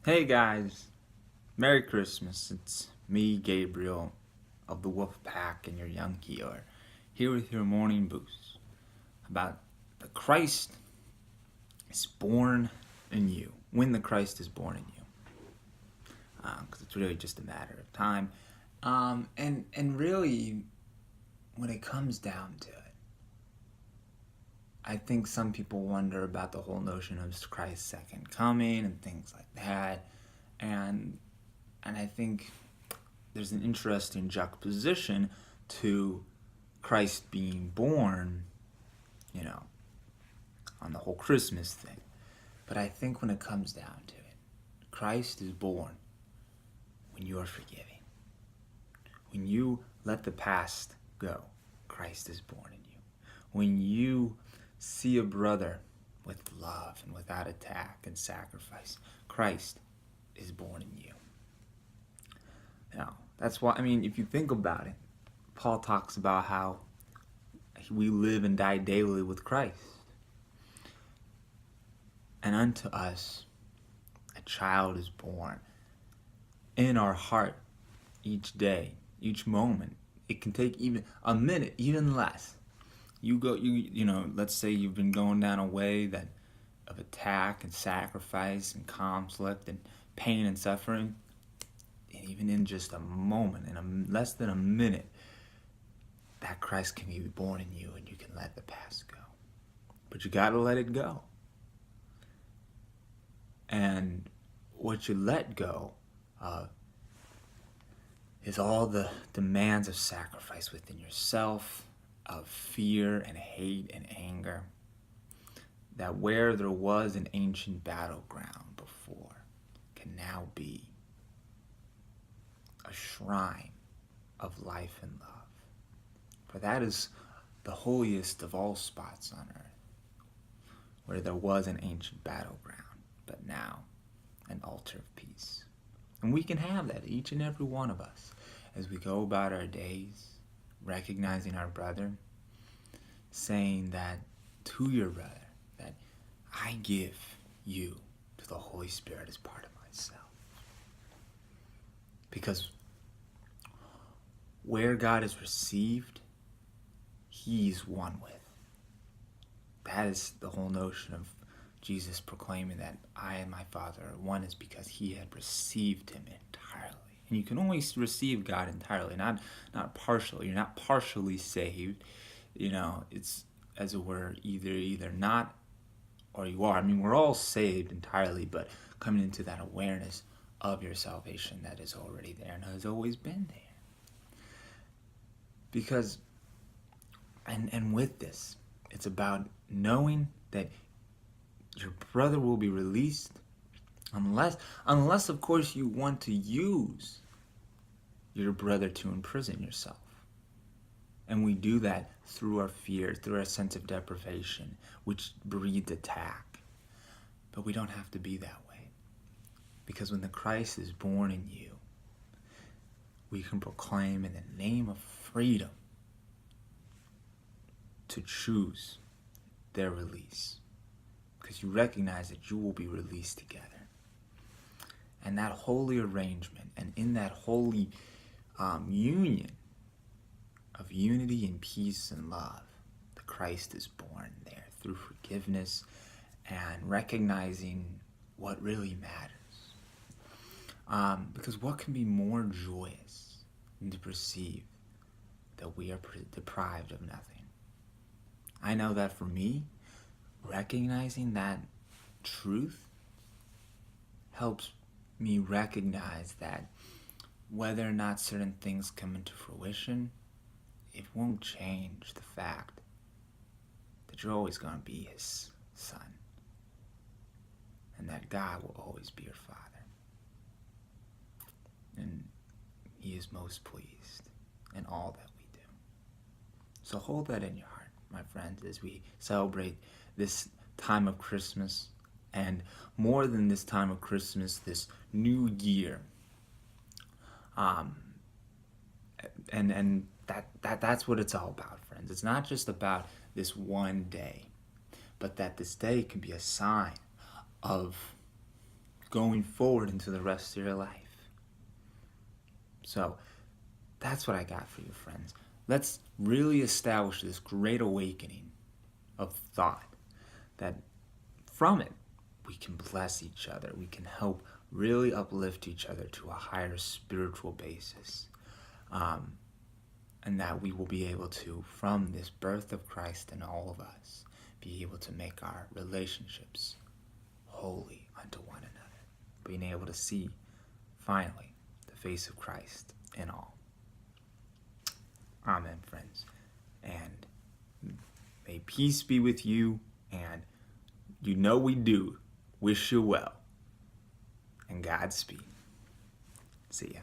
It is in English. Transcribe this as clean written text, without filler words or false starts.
Hey guys, Merry Christmas. It's me, Gabriel, of the Wolf Pack, and your young healer, here with your morning boost about the Christ is born in you. When the Christ is born in you, because it's really just a matter of time. And really, when it comes down to it, I think some people wonder about the whole notion of Christ's second coming and things like that, and I think there's an interesting juxtaposition to Christ being born, you know, on the whole Christmas thing. But I think when it comes down to it, Christ is born when you are forgiving. When you let the past go, Christ is born in you. When you see a brother with love and without attack and sacrifice, Christ is born in you. Now, that's why, if you think about it, Paul talks about how we live and die daily with Christ. And unto us a child is born in our heart each day, each moment. It can take even a minute, even less. Let's say you've been going down a way that of attack and sacrifice and conflict and pain and suffering. And even in just a moment, less than a minute, that Christ can be born in you and you can let the past go. But you gotta let it go. And what you let go of is all the demands of sacrifice within yourself, of fear and hate and anger, that where there was an ancient battleground before can now be a shrine of life and love. For that is the holiest of all spots on earth, where there was an ancient battleground, but now an altar of peace. And we can have that, each and every one of us, as we go about our days, recognizing our brother, saying that to your brother, that I give you to the Holy Spirit as part of myself. Because where God is received, He's one with. That is the whole notion of Jesus proclaiming that I and my Father are one, is because He had received Him entirely. And you can only receive God entirely, not partially. You're not partially saved. It's, as it were, either not or you are. We're all saved entirely, but coming into that awareness of your salvation that is already there and has always been there. Because, and with this, it's about knowing that your brother will be released unless of course you want to use your brother to imprison yourself. And we do that through our fear, through our sense of deprivation, which breeds attack. But we don't have to be that way. Because when the Christ is born in you, we can proclaim in the name of freedom to choose their release. Because you recognize that you will be released together. And that holy arrangement, and in that holy union of unity and peace and love, the Christ is born there through forgiveness and recognizing what really matters. Because what can be more joyous than to perceive that we are deprived of nothing? I know that for me, recognizing that truth helps me recognize that whether or not certain things come into fruition, it won't change the fact that you're always going to be His son, and that God will always be your Father. And He is most pleased in all that we do. So hold that in your heart, my friends, as we celebrate this time of Christmas, and more than this time of Christmas, this new year. And that's what it's all about, friends. It's not just about this one day, but that this day can be a sign of going forward into the rest of your life. So that's what I got for you, friends. Let's really establish this great awakening of thought, that from it we can bless each other, we can help really uplift each other to a higher spiritual basis, and that we will be able to, from this birth of Christ in all of us, be able to make our relationships holy unto one another, being able to see finally the face of Christ in all. Amen, friends. And may peace be with you, and you know we do wish you well, and Godspeed. See ya.